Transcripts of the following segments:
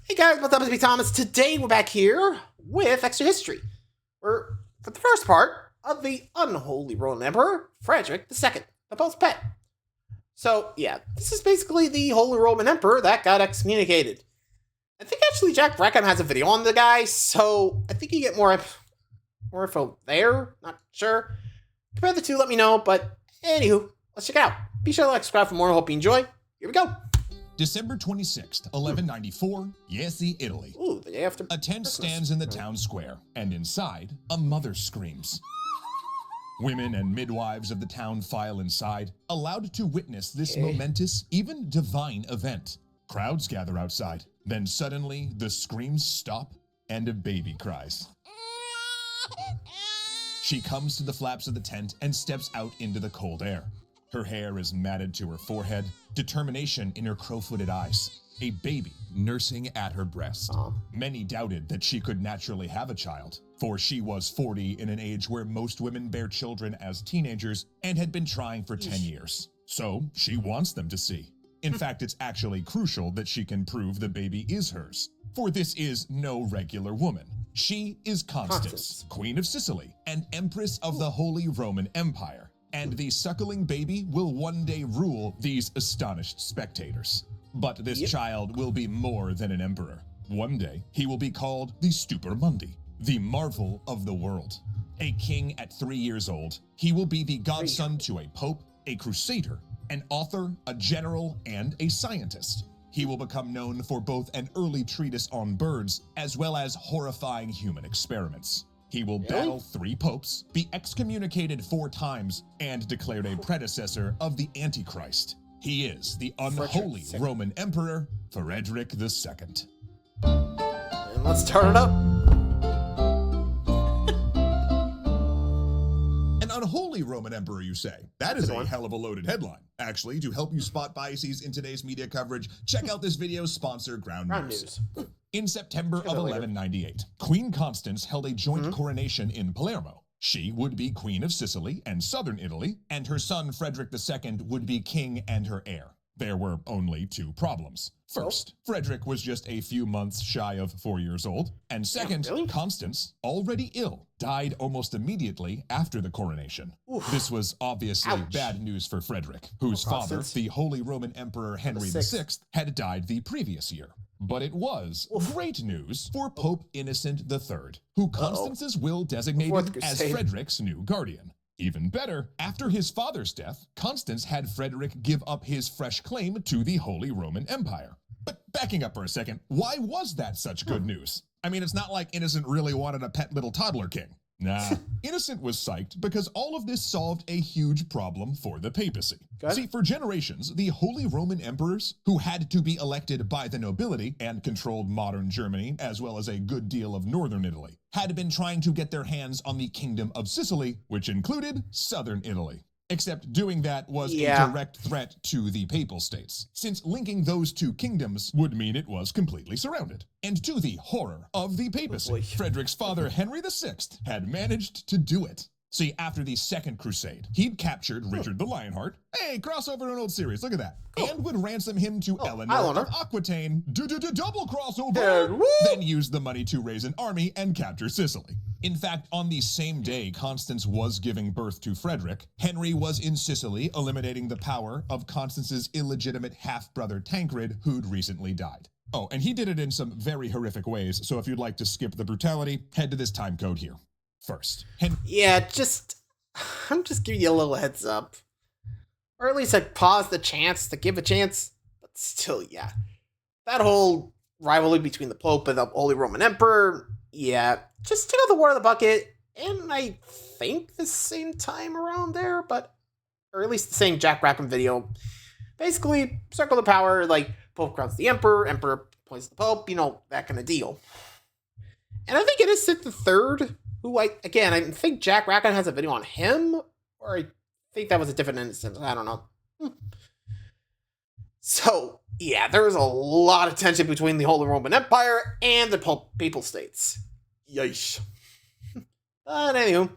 Hey guys, what's up? It's me, Thomas. Today we're back here with Extra History. We're for the first part of the Unholy Roman Emperor, Frederick II, the Pope's pet. So, yeah, this is basically the Holy Roman Emperor that got excommunicated. I think actually Jack Rackham has a video on the guy, so I think you get more info there. Not sure. Compare the two, let me know, but anywho, let's check it out. Be sure to like, subscribe for more. Hope you enjoy. Here we go. December 26th, 1194, Iesi, Italy. Ooh, the day after A tent stands in the town square, and inside, a mother screams. Women and midwives of the town file inside, allowed to witness this momentous, even divine event. Crowds gather outside. Then suddenly, the screams stop, and a baby cries. She comes to the flaps of the tent and steps out into the cold air. Her hair is matted to her forehead, determination in her crow-footed eyes, a baby nursing at her breast. Many doubted that she could naturally have a child, for she was 40 in an age where most women bear children as teenagers and had been trying for 10 years. So she wants them to see. In fact, it's actually crucial that she can prove the baby is hers, for this is no regular woman. She is Constance, Queen of Sicily and Empress of the Holy Roman Empire. And the suckling baby will one day rule these astonished spectators. But this child will be more than an emperor. One day, he will be called the Stupor Mundi, the marvel of the world. A king at 3 years old, he will be the godson to a pope, a crusader, an author, a general, and a scientist. He will become known for both an early treatise on birds, as well as horrifying human experiments. He will battle 3 popes, be excommunicated 4 times, and declared a predecessor of the Antichrist. He is the unholy Roman Emperor, Frederick II. And let's start it up. An unholy Roman Emperor, you say? That is a hell of a loaded headline. Actually, to help you spot biases in today's media coverage, check out this video's sponsor, Ground News. In September of 1198, Queen Constance held a joint coronation in Palermo. She would be Queen of Sicily and Southern Italy, and her son Frederick II would be king and her heir. There were only 2 problems. First, Frederick was just a few months shy of 4 years old, and second, Constance, already ill, died almost immediately after the coronation. This was obviously bad news for Frederick, whose father, the Holy Roman Emperor Henry VI, had died the previous year. But it was great news for Pope Innocent III, who Constance's will designated as Frederick's new guardian. Even better, after his father's death, Constance had Frederick give up his fresh claim to the Holy Roman Empire. But backing up for a second, why was that such good news? I mean, it's not like Innocent really wanted a pet little toddler king. Nah, Innocent was psyched because all of this solved a huge problem for the papacy. See, for generations, the Holy Roman Emperors, who had to be elected by the nobility and controlled modern Germany, as well as a good deal of northern Italy, had been trying to get their hands on the Kingdom of Sicily, which included southern Italy. Except doing that was a direct threat to the Papal States, since linking those 2 kingdoms would mean it was completely surrounded. And to the horror of the papacy, Frederick's father Henry VI had managed to do it. See, after the Second Crusade, he'd captured Richard the Lionheart, hey, crossover in an old series, look at that, and would ransom him to Eleanor of Aquitaine, double crossover, then use the money to raise an army and capture Sicily. In fact, on the same day Constance was giving birth to Frederick, Henry was in Sicily eliminating the power of Constance's illegitimate half-brother Tancred, who'd recently died. Oh, and he did it in some very horrific ways, so if you'd like to skip the brutality, head to this time code here. First, I'm just giving you a little heads up. Or at least I paused the chance to give a chance. But still, that whole rivalry between the Pope and the Holy Roman Emperor, just took out the water in the bucket, and I think the same time around there, or at least the same Jack Rackham video. Basically, circle of power, like, Pope crowns the Emperor, Emperor appoints the Pope, that kind of deal. And I think Innocent III, who I think Jack Rackham has a video on him, or I think that was a different instance, I don't know. So, there was a lot of tension between the Holy Roman Empire and the Papal States. Yeesh. But anywho,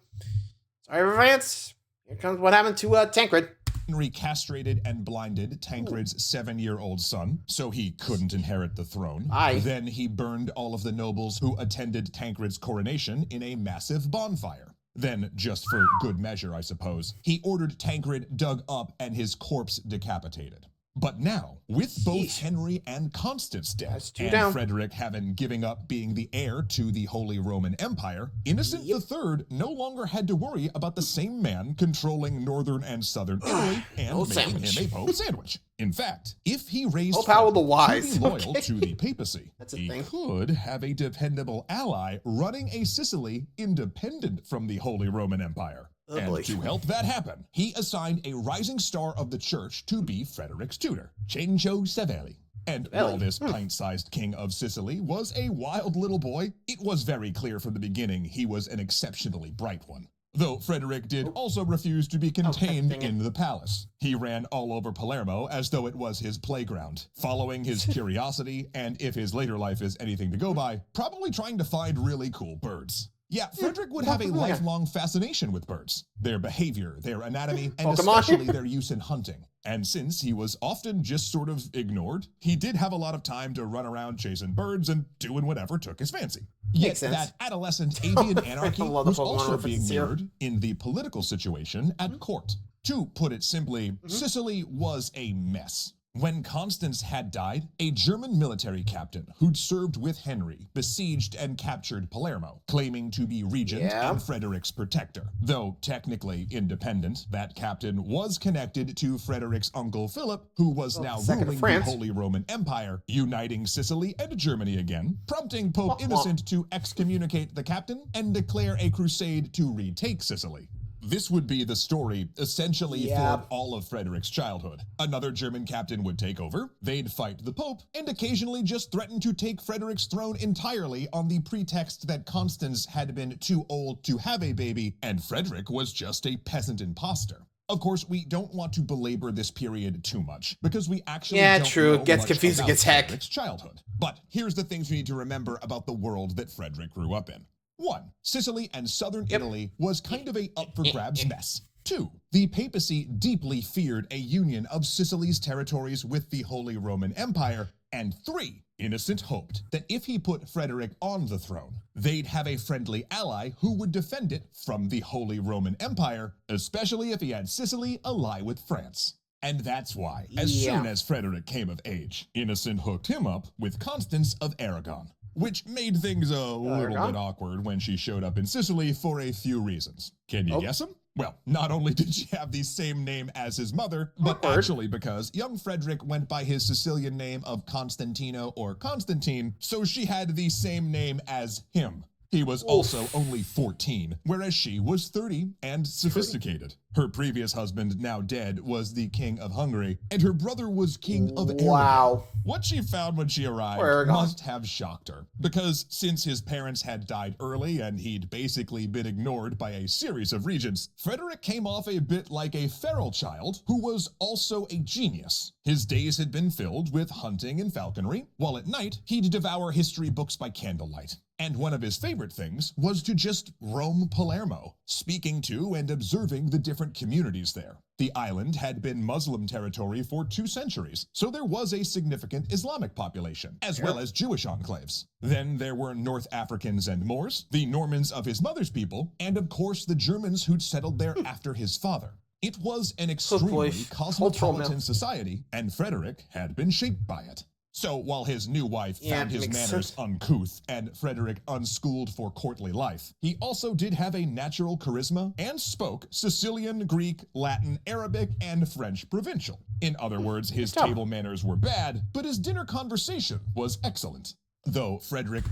sorry for fans. Here comes what happened to Tancred. Henry castrated and blinded Tancred's 7-year-old son, so he couldn't inherit the throne. Then he burned all of the nobles who attended Tancred's coronation in a massive bonfire. Then, just for good measure, I suppose, he ordered Tancred dug up and his corpse decapitated. But now, with both Henry and Constance dead, and Frederick having given up being the heir to the Holy Roman Empire, Innocent III no longer had to worry about the same man controlling northern and southern Italy and making him a Pope sandwich. In fact, if he raised Frederick to be loyal to the papacy, he could have a dependable ally running a Sicily independent from the Holy Roman Empire. And to help that happen, he assigned a rising star of the church to be Frederick's tutor, Cencio Savelli. And while this pint-sized king of Sicily was a wild little boy, it was very clear from the beginning he was an exceptionally bright one. Though Frederick did also refuse to be contained in the palace. He ran all over Palermo as though it was his playground, following his curiosity, and if his later life is anything to go by, probably trying to find really cool birds. Yeah, Frederick would have a lifelong fascination with birds, their behavior, their anatomy, and especially their use in hunting. And since he was often just sort of ignored, he did have a lot of time to run around chasing birds and doing whatever took his fancy. Yet that adolescent avian anarchy was also being mirrored in the political situation at court. To put it simply, Sicily was a mess. When Constance had died, a German military captain who'd served with Henry besieged and captured Palermo, claiming to be regent and Frederick's protector. Though technically independent, that captain was connected to Frederick's uncle Philip, who was now ruling the Holy Roman Empire, uniting Sicily and Germany again, prompting Pope Innocent to excommunicate the captain and declare a crusade to retake Sicily. This would be the story, essentially, for all of Frederick's childhood. Another German captain would take over, they'd fight the Pope, and occasionally just threaten to take Frederick's throne entirely on the pretext that Constance had been too old to have a baby, and Frederick was just a peasant imposter. Of course, we don't want to belabor this period too much, because we actually don't know it gets much confusing about as heck. Frederick's childhood. But here's the things we need to remember about the world that Frederick grew up in. 1. Sicily and southern Italy was kind of a up-for-grabs mess. 2. The papacy deeply feared a union of Sicily's territories with the Holy Roman Empire. And 3. Innocent hoped that if he put Frederick on the throne, they'd have a friendly ally who would defend it from the Holy Roman Empire, especially if he had Sicily ally with France. And that's why, as soon as Frederick came of age, Innocent hooked him up with Constance of Aragon, which made things a little bit awkward when she showed up in Sicily for a few reasons. Can you guess them? Well, not only did she have the same name as his mother, but actually because young Frederick went by his Sicilian name of Constantino or Constantine, so she had the same name as him. He was also only 14, whereas she was 30 and sophisticated. Her previous husband, now dead, was the king of Hungary, and her brother was king of Aragon. What she found when she arrived must have shocked her, because since his parents had died early and he'd basically been ignored by a series of regents, Frederick came off a bit like a feral child who was also a genius. His days had been filled with hunting and falconry, while at night he'd devour history books by candlelight. And one of his favorite things was to just roam Palermo, speaking to and observing the different communities there. The island had been Muslim territory for 2 centuries, so there was a significant Islamic population, as well as Jewish enclaves. Then there were North Africans and Moors, the Normans of his mother's people, and of course the Germans who'd settled there after his father. It was an extremely cosmopolitan society, and Frederick had been shaped by it. So while his new wife found his manners uncouth and Frederick unschooled for courtly life, he also did have a natural charisma and spoke Sicilian, Greek, Latin, Arabic, and French provincial. In other words, his table manners were bad, but his dinner conversation was excellent. Though Frederick...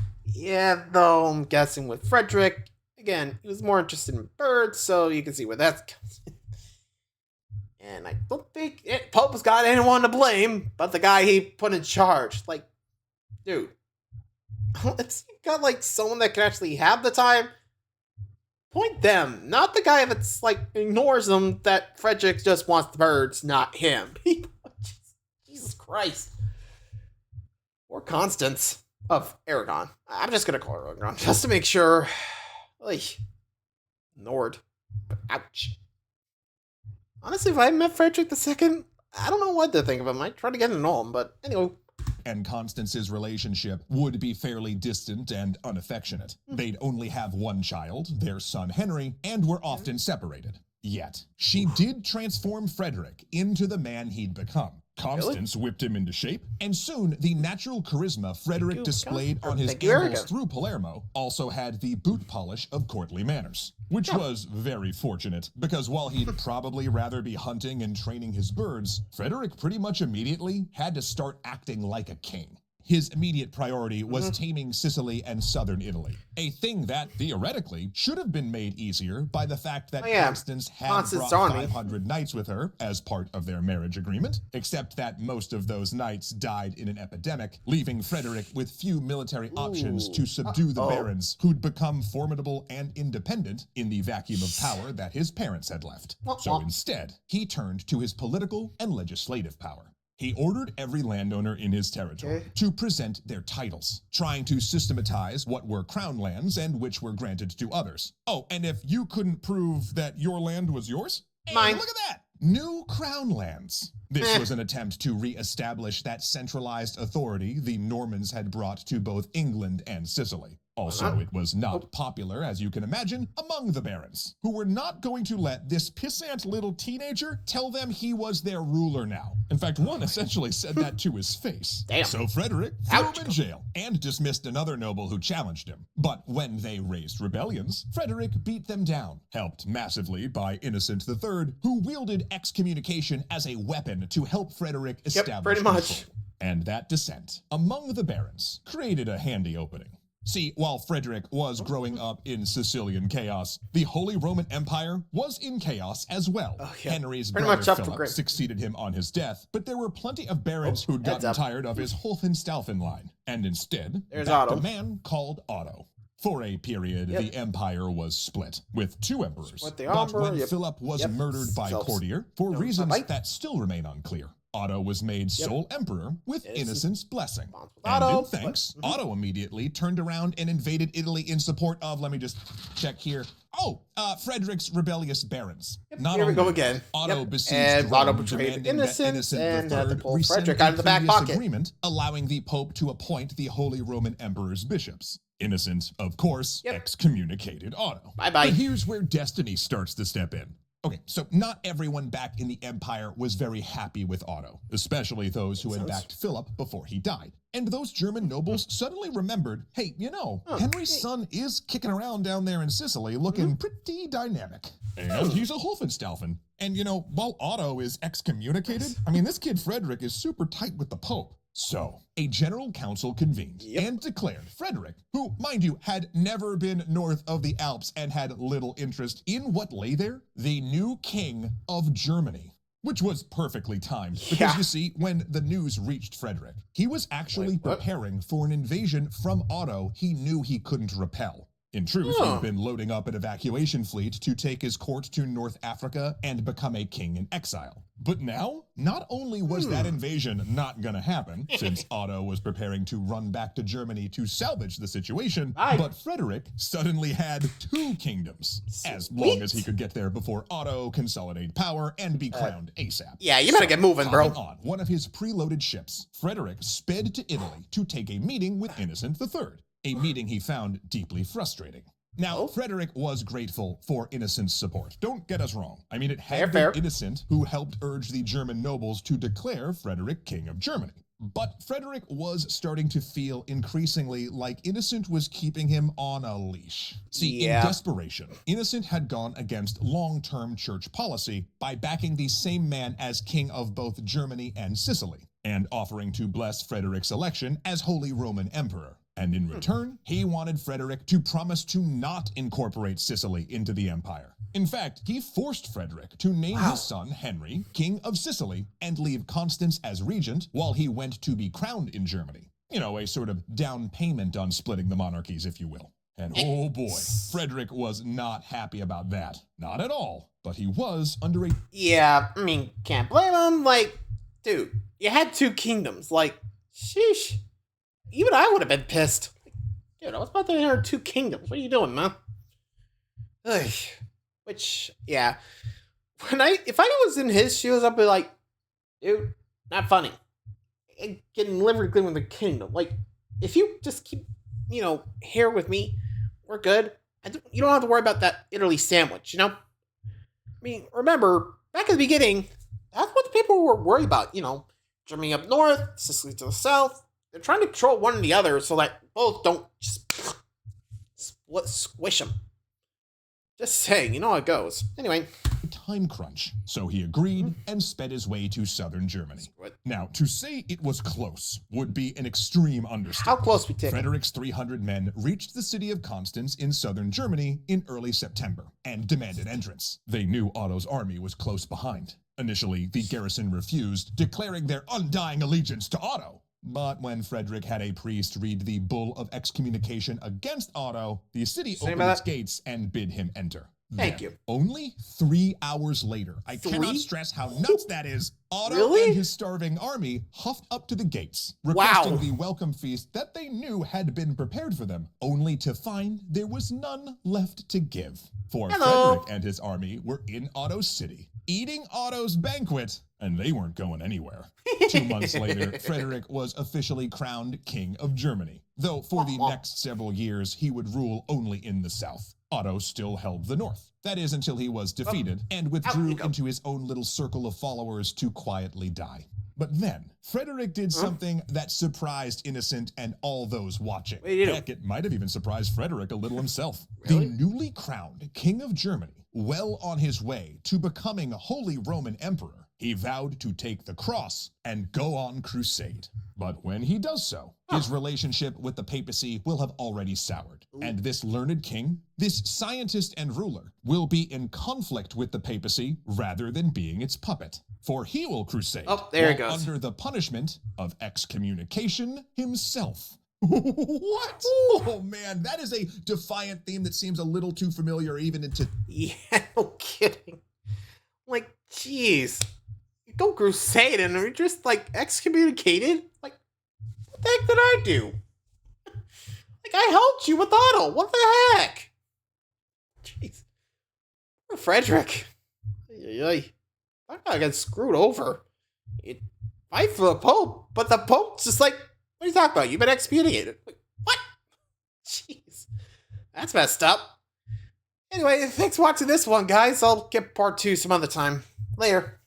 though I'm guessing with Frederick, again, he was more interested in birds, so you can see where that's... And I don't think Pope's got anyone to blame but the guy he put in charge. Like, dude, it's got like someone that can actually have the time. Point them, not the guy that's like ignores them. That Frederick just wants the birds, not him. Jesus Christ. Or Constance of Aragon. I'm just gonna call her Aragon just to make sure. Like, Nord. Ouch. Honestly, if I met Frederick II, I don't know what to think of him. I'd try to get to know him, but anyway. And Constance's relationship would be fairly distant and unaffectionate. They'd only have one child, their son Henry, and were often separated. Yet, she did transform Frederick into the man he'd become. Constance whipped him into shape, and soon the natural charisma Frederick displayed on his ambles through Palermo also had the boot polish of courtly manners. Which was very fortunate, because while he'd probably rather be hunting and training his birds, Frederick pretty much immediately had to start acting like a king. His immediate priority was taming Sicily and southern Italy, a thing that, theoretically, should have been made easier by the fact that Constance had brought 500 knights with her as part of their marriage agreement, except that most of those knights died in an epidemic, leaving Frederick with few military options to subdue the barons who'd become formidable and independent in the vacuum of power that his parents had left. So instead, he turned to his political and legislative power. He ordered every landowner in his territory to present their titles, trying to systematize what were crown lands and which were granted to others. Oh, and if you couldn't prove that your land was yours, hey, look at that! New crown lands. This was an attempt to re-establish that centralized authority the Normans had brought to both England and Sicily. Also, it was not popular, as you can imagine, among the barons, who were not going to let this pissant little teenager tell them he was their ruler now. In fact, one essentially said that to his face. So Frederick threw him in jail and dismissed another noble who challenged him. But when they raised rebellions, Frederick beat them down, helped massively by Innocent III, who wielded excommunication as a weapon to help Frederick establish control. And that dissent among the barons created a handy opening. See, while Frederick was growing up in Sicilian chaos, the Holy Roman Empire was in chaos as well. Henry's brother Philip succeeded him on his death, but there were plenty of barons who'd gotten tired of his Hohenstaufen line, and instead backed a man called Otto. For a period, the empire was split, with two emperors. But when Philip was murdered by Courtier, for reasons that still remain unclear, Otto was made sole emperor with Innocent's blessing. And in thanks, Otto immediately turned around and invaded Italy in support of, let me just check here, Frederick's rebellious barons. Here we go again. Otto besieged Rome, demanding that Innocent III rescind the previous agreement, allowing the Pope to appoint the Holy Roman Emperor's bishops. Innocent, of course, excommunicated Otto. Bye-bye. But here's where destiny starts to step in. Okay, so not everyone back in the empire was very happy with Otto, especially those who had backed Philip before he died. And those German nobles suddenly remembered, hey, you know, Henry's son is kicking around down there in Sicily looking pretty dynamic. And he's a Hohenstaufen. And you know, while Otto is excommunicated, I mean, this kid Frederick is super tight with the Pope. So, a general council convened and declared Frederick, who, mind you, had never been north of the Alps and had little interest in what lay there, the new king of Germany. Which was perfectly timed, because you see, when the news reached Frederick, he was actually preparing for an invasion from Otto he knew he couldn't repel. In truth, he'd been loading up an evacuation fleet to take his court to North Africa and become a king in exile. But now, not only was that invasion not gonna happen, since Otto was preparing to run back to Germany to salvage the situation, but Frederick suddenly had two kingdoms, as long as he could get there before Otto consolidated power and be crowned ASAP. Yeah, you better get moving, bro. On one of his preloaded ships, Frederick sped to Italy to take a meeting with Innocent III. A meeting he found deeply frustrating. Now, Frederick was grateful for Innocent's support. Don't get us wrong. I mean, it had been Innocent who helped urge the German nobles to declare Frederick King of Germany. But Frederick was starting to feel increasingly like Innocent was keeping him on a leash. See, in desperation, Innocent had gone against long-term church policy by backing the same man as king of both Germany and Sicily, and offering to bless Frederick's election as Holy Roman Emperor. And in return, he wanted Frederick to promise to not incorporate Sicily into the empire. In fact, he forced Frederick to name his son Henry King of Sicily and leave Constance as regent while he went to be crowned in Germany. You know, a sort of down payment on splitting the monarchies, if you will. And oh boy, Frederick was not happy about that. Not at all. But he was under a... Yeah, I mean, can't blame him. Like, dude, you had two kingdoms. Like, sheesh. Even I would have been pissed. Dude, I was about to inherit two kingdoms. What are you doing, man? Ugh. Which, yeah. if I was in his shoes, I'd be like, dude, not funny. Getting livery clean with the kingdom. Like, if you just keep, here with me, we're good. You don't have to worry about that Italy sandwich, I mean, remember, back at the beginning, that's what the people were worried about, Germany up north, Sicily to the south. They're trying to control one or the other so that both don't just squish them. Just saying, you know how it goes. Anyway. Time crunch, so he agreed and sped his way to southern Germany. Now, to say it was close would be an extreme understatement. How close we take? Frederick's 300 men reached the city of Constance in southern Germany in early September and demanded entrance. They knew Otto's army was close behind. Initially, the garrison refused, declaring their undying allegiance to Otto. But when Frederick had a priest read the bull of excommunication against Otto, the city opened its gates and bid him enter. Thank you. Only 3 hours later, I cannot stress how nuts that is, Otto and his starving army huffed up to the gates, requesting the welcome feast that they knew had been prepared for them, only to find there was none left to give. For Frederick and his army were in Otto's city, eating Otto's banquet, and they weren't going anywhere. 2 months later, Frederick was officially crowned King of Germany, though for the next several years he would rule only in the south. Otto still held the north. That is until he was defeated and withdrew into his own little circle of followers to quietly die. But then, Frederick did something that surprised Innocent and all those watching. Heck, it might have even surprised Frederick a little himself. The newly crowned King of Germany, well on his way to becoming Holy Roman Emperor, he vowed to take the cross and go on crusade. But when he does so, his relationship with the papacy will have already soured. And this learned king, this scientist and ruler, will be in conflict with the papacy rather than being its puppet. For he will crusade under the punishment of excommunication himself. What? Oh man, that is a defiant theme that seems a little too familiar even into... Yeah, no kidding. Like, jeez. You go crusade and you're just, excommunicated? Like, what the heck did I do? Like, I helped you with Otto. What the heck? Jeez. Poor Frederick. That guy got screwed over. It fight for the Pope, but the Pope's just like, what are you talking about? You've been excommunicated. Like, what? Jeez. That's messed up. Anyway, thanks for watching this one, guys. I'll get part 2 some other time. Later.